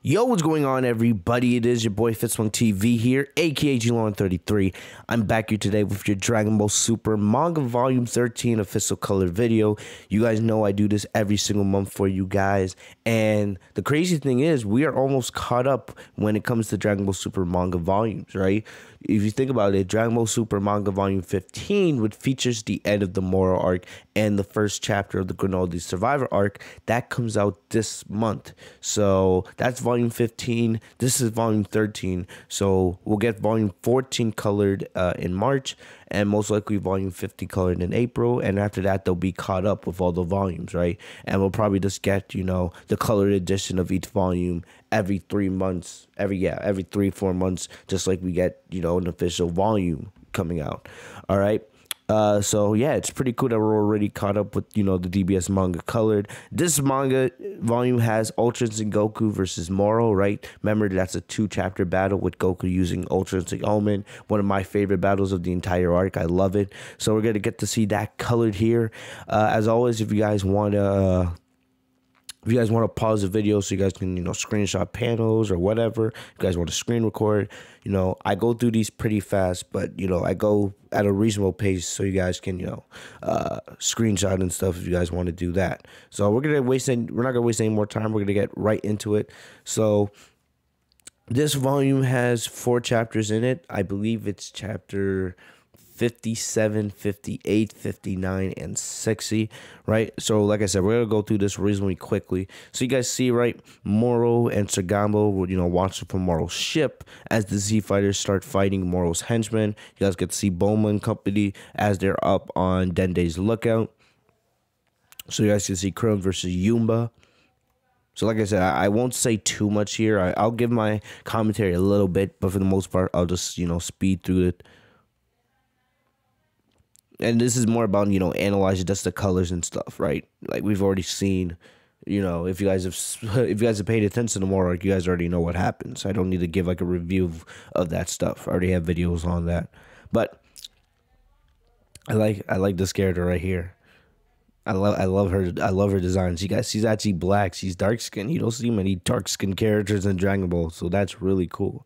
Yo, what's going on, everybody? It is your boy Fitzwang TV here, aka GLon33. I'm back here today with your Dragon Ball Super Manga Volume 13 official colored video. You guys know I do this every single month for you guys, and the crazy thing is we are almost caught up when it comes to Dragon Ball Super manga volumes, right? If you think about it, Dragon Ball Super Manga Volume 15, which features the end of the Moro arc and the first chapter of the Granola the Survivor arc, that comes out this month. So that's Volume 15. This is Volume 13. So we'll get Volume 14 colored in March, and most likely Volume 50 colored in April. And after that, they'll be caught up with all the volumes, right? And we'll probably just get, the colored edition of each volume every 3 months, every 3-4 months, just like we get, an official volume coming out. All right. So yeah, it's pretty cool that we're already caught up with, the DBS manga colored. This manga volume has Ultra Instinct Goku versus Moro, right? Remember, that's a 2-chapter battle with Goku using Ultra Instinct Omen. One of my favorite battles of the entire arc. I love it. So we're going to get to see that colored here. As always, if you guys want to pause the video so you guys can, screenshot panels or whatever, if you guys want to screen record, I go through these pretty fast, but, I go at a reasonable pace so you guys can, screenshot and stuff if you guys want to do that. So we're not going to waste any more time. We're going to get right into it. So this volume has 4 chapters in it. I believe it's chapter 57, 58, 59, and 60, right? So like I said, we're gonna go through this reasonably quickly. So you guys see, right, Moro and Sagambo will, watch from Moro's ship as the Z fighters start fighting Moro's henchmen. You guys get to see Bulma and company as they're up on Dende's lookout. So you guys can see Krillin versus Yumba. So like I said, I won't say too much here. I'll give my commentary a little bit, but for the most part, I'll just, speed through it. And this is more about, analyzing just the colors and stuff, right? Like we've already seen, if you guys have paid attention to more, like you guys already know what happens. I don't need to give like a review of that stuff. I already have videos on that. But I like this character right here. I love her design. She's actually black. She's dark skinned. You don't see many dark skinned characters in Dragon Ball, so that's really cool.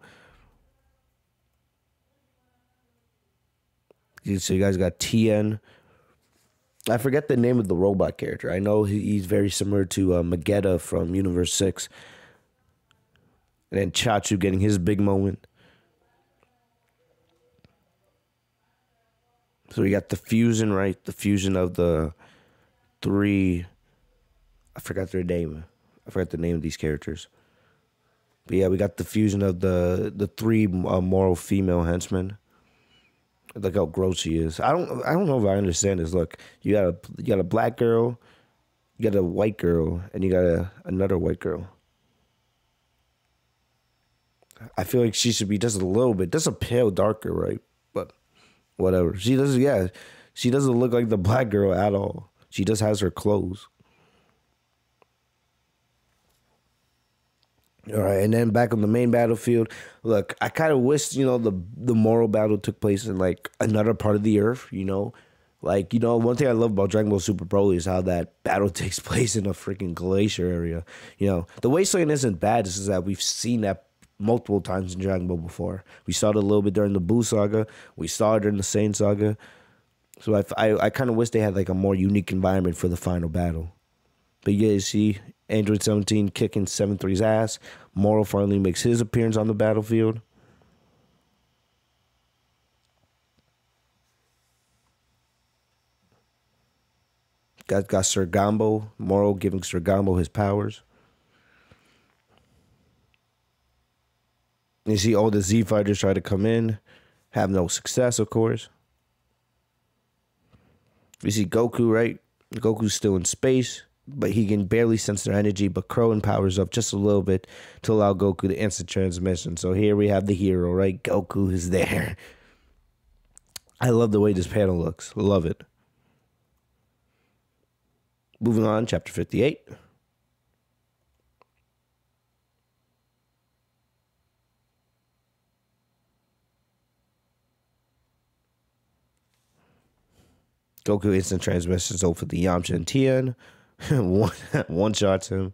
So you guys got Tien. I forget the name of the robot character. I know he's very similar to Magetta from Universe 6. And then Chachu getting his big moment. So we got the fusion, right? The fusion of the 3. I forgot their name. I forgot the name of these characters. But yeah, we got the fusion of the 3 Moro female henchmen. Look how gross she is. I don't know if I understand this. Look, you got a black girl, you got a white girl, and you got another white girl. I feel like she should be just a little bit, just a pale darker, right? But whatever. She doesn't look like the black girl at all. She just has her clothes. All right, and then back on the main battlefield. Look, I kind of wish, the Moro battle took place in, like, another part of the Earth, Like, one thing I love about Dragon Ball Super Broly is how that battle takes place in a freaking glacier area. The Wasteland isn't bad. It's just that we've seen that multiple times in Dragon Ball before. We saw it a little bit during the Buu Saga. We saw it during the Saiyan Saga. So I kind of wish they had, like, a more unique environment for the final battle. But yeah, you see Android 17 kicking 7-3's ass. Moro finally makes his appearance on the battlefield. Got Sir Gambo. Moro giving Sir Gambo his powers. You see all the Z fighters try to come in. Have no success, of course. You see Goku, right? Goku's still in space, but he can barely sense their energy, but Krillin powers up just a little bit to allow Goku to instant transmission. So here we have the hero, right? Goku is there. I love the way this panel looks. Love it. Moving on, chapter 58. Goku instant transmissions over the Yamcha and Tien. one shots him.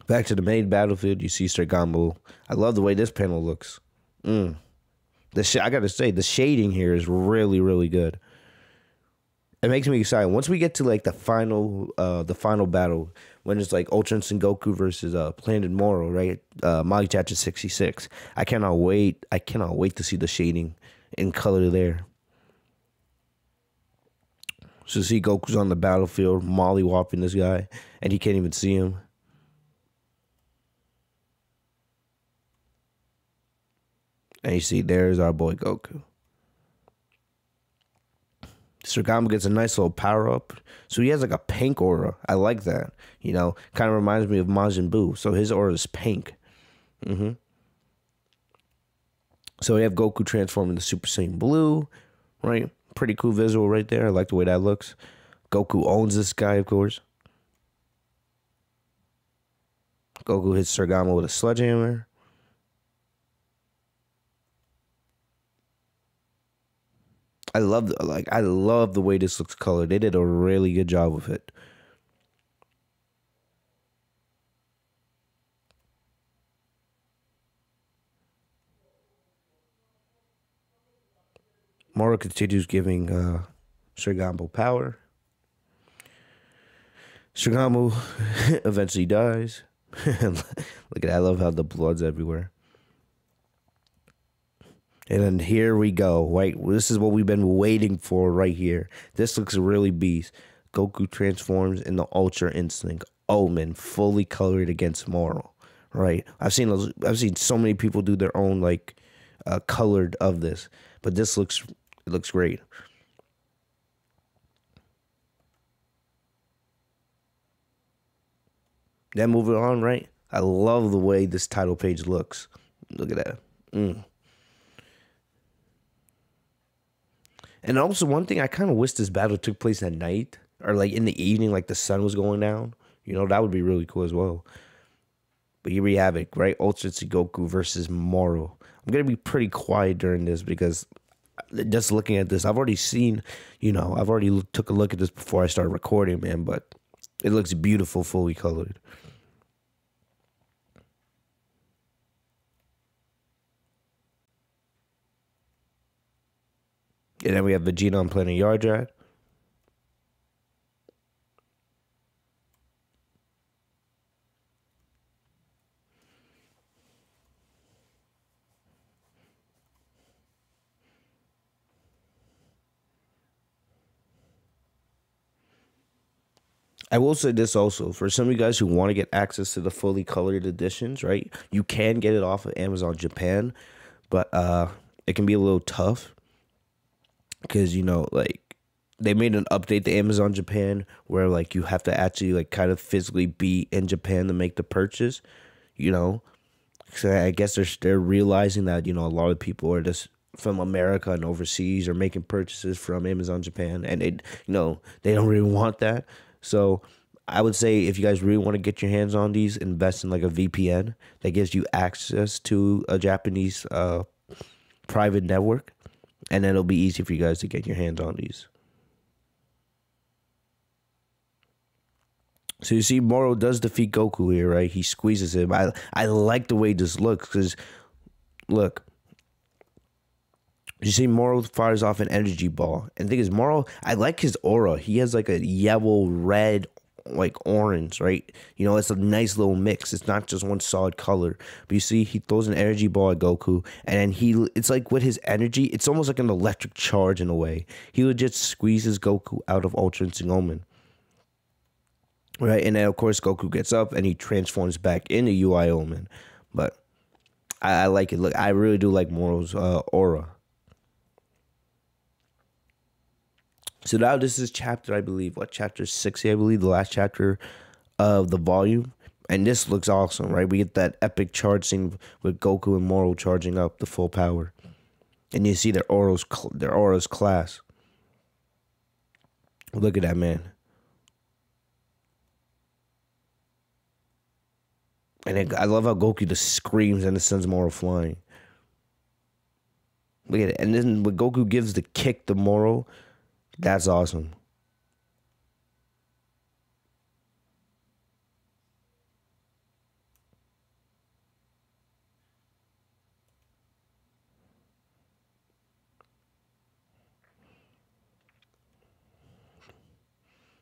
Back to the main battlefield, you see Sergambo. I love the way this panel looks. I gotta say, the shading here is really, really good. It makes me excited. Once we get to like the final battle, when it's like Ultra Instinct Goku versus Planet Moro, right? Mali Chapter 66. I cannot wait. I cannot wait to see the shading in color there. So see Goku's on the battlefield, molly whopping this guy, and he can't even see him. And you see, there's our boy Goku. Sergambo gets a nice little power up. So he has like a pink aura. I like that. You know, kind of reminds me of Majin Buu. So his aura is pink. So we have Goku transforming to Super Saiyan Blue, right? Pretty cool visual right there. I like the way that looks. Goku owns this guy, of course. Goku hits Sergambo with a sledgehammer. I love the way this looks colored. They did a really good job with it. Moro continues giving Sergambo power. Sergambo eventually dies. Look at that. I love how the blood's everywhere. And then here we go, right? This is what we've been waiting for right here. This looks really beast. Goku transforms into Ultra Instinct Omen, fully colored against Moro, right? I've seen so many people do their own like colored of this, but this looks great. Then moving on, right? I love the way this title page looks. Look at that. And also, one thing, I kind of wish this battle took place at night or like in the evening, like the sun was going down. You know, that would be really cool as well. But here we have it, right? Ultra Goku versus Moro. I'm going to be pretty quiet during this because just looking at this, I've already seen, you know, I've already took a look at this before I started recording, man. But it looks beautiful, fully colored. And then we have Vegeta on Planet Yardrat. I will say this also, for some of you guys who want to get access to the fully colored editions, right? You can get it off of Amazon Japan, but it can be a little tough because, you know, like they made an update to Amazon Japan where like you have to actually like kind of physically be in Japan to make the purchase, you know. So I guess they're realizing that, you know, a lot of people are just from America and overseas are making purchases from Amazon Japan, and they, you know, they don't really want that. So I would say if you guys really want to get your hands on these, invest in like a VPN that gives you access to a Japanese private network, and then it'll be easy for you guys to get your hands on these. So you see Moro does defeat Goku here, right? He squeezes him. I like the way this looks because, look, you see Moro fires off an energy ball. And the thing is, Moro, I like his aura. He has like a yellow, red, like orange, right? You know, it's a nice little mix. It's not just one solid color. But you see, he throws an energy ball at Goku. And then it's like with his energy, it's almost like an electric charge in a way. He legit squeezes Goku out of Ultra Instinct Omen. Right? And then, of course, Goku gets up and he transforms back into UI Omen. But I like it. Look, I really do like Moro's aura. So now this is chapter, I believe, chapter 60, I believe, the last chapter of the volume. And this looks awesome, right? We get that epic charge scene with Goku and Moro charging up the full power. And you see their auras class. Look at that, man. And I love how Goku just screams and it sends Moro flying. Look at it. And then when Goku gives the kick to Moro, that's awesome.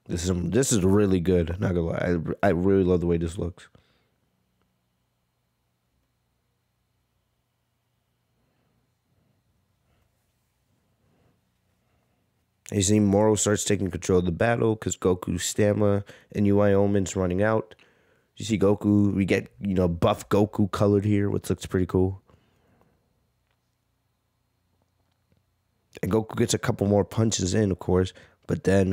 This is really good. Not gonna lie, I really love the way this looks. You see, Moro starts taking control of the battle because Goku's stamina and UI Omen's running out. You see Goku, we get, buff Goku colored here, which looks pretty cool. And Goku gets a couple more punches in, of course, but then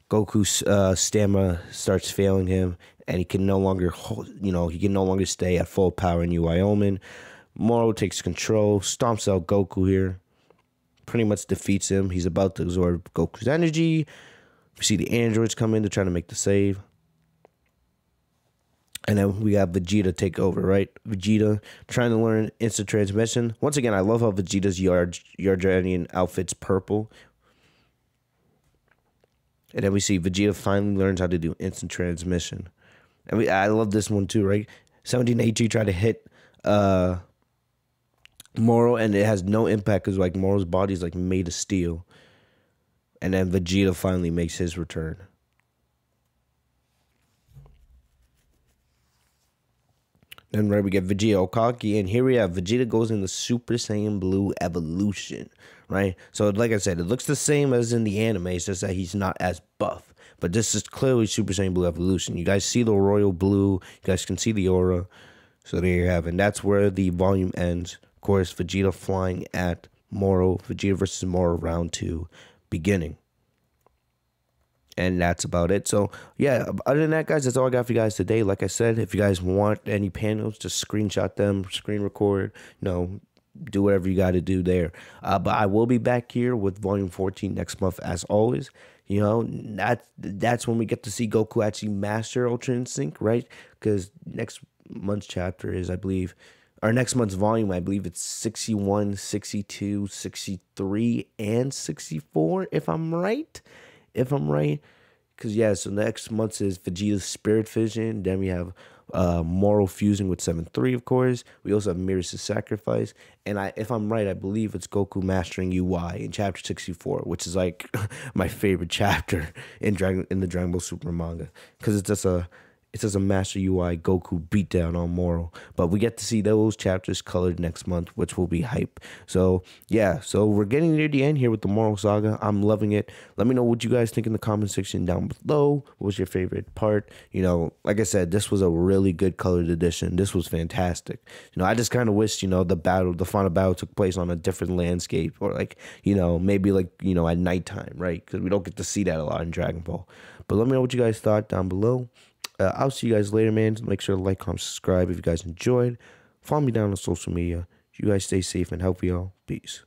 Goku's stamina starts failing him, and he can no longer stay at full power in UI Omen. Moro takes control, stomps out Goku here, pretty much defeats him. He's about to absorb Goku's energy. We see the androids come in to try to make the save. And then we got Vegeta take over, right? Vegeta trying to learn instant transmission. Once again, I love how Vegeta's Yardanian outfit's purple. And then we see Vegeta finally learns how to do instant transmission. And I love this one too, right? 17AG tried to hit Moro, and it has no impact because like Moro's body is like made of steel. And then Vegeta finally makes his return. Then right, we get Vegeta Okaki, and here we have Vegeta goes in the Super Saiyan Blue evolution, right? So like I said, it looks the same as in the anime, it's just that he's not as buff. But this is clearly Super Saiyan Blue evolution. You guys see the royal blue, you guys can see the aura. So there you have it. And that's where the volume ends. Of course, Vegeta flying at Moro, Vegeta versus Moro round 2 beginning. And that's about it. So, yeah, other than that, guys, that's all I got for you guys today. Like I said, if you guys want any panels, just screenshot them, screen record, do whatever you got to do there. But I will be back here with Volume 14 next month, as always. That's when we get to see Goku actually master Ultra Instinct, right? Because next month's chapter is, I believe, or next month's volume, I believe it's 61, 62, 63, and 64, if I'm right. Because, yeah, so next month is Vegeta's Spirit Vision. Then we have Moro fusing with 7-3, of course. We also have Mirror's Sacrifice. And if I'm right, I believe it's Goku mastering UI in chapter 64, which is like my favorite chapter in the Dragon Ball Super manga. Because it's just a Master UI Goku beatdown on Moro. But we get to see those chapters colored next month, which will be hype. So, yeah. So, we're getting near the end here with the Moro Saga. I'm loving it. Let me know what you guys think in the comment section down below. What was your favorite part? Like I said, this was a really good colored edition. This was fantastic. I just kind of wish, the final battle took place on a different landscape. Or, maybe, at nighttime, right? Because we don't get to see that a lot in Dragon Ball. But let me know what you guys thought down below. I'll see you guys later, man. Make sure to like, comment, subscribe if you guys enjoyed. Follow me down on social media. You guys stay safe and healthy, y'all. Peace.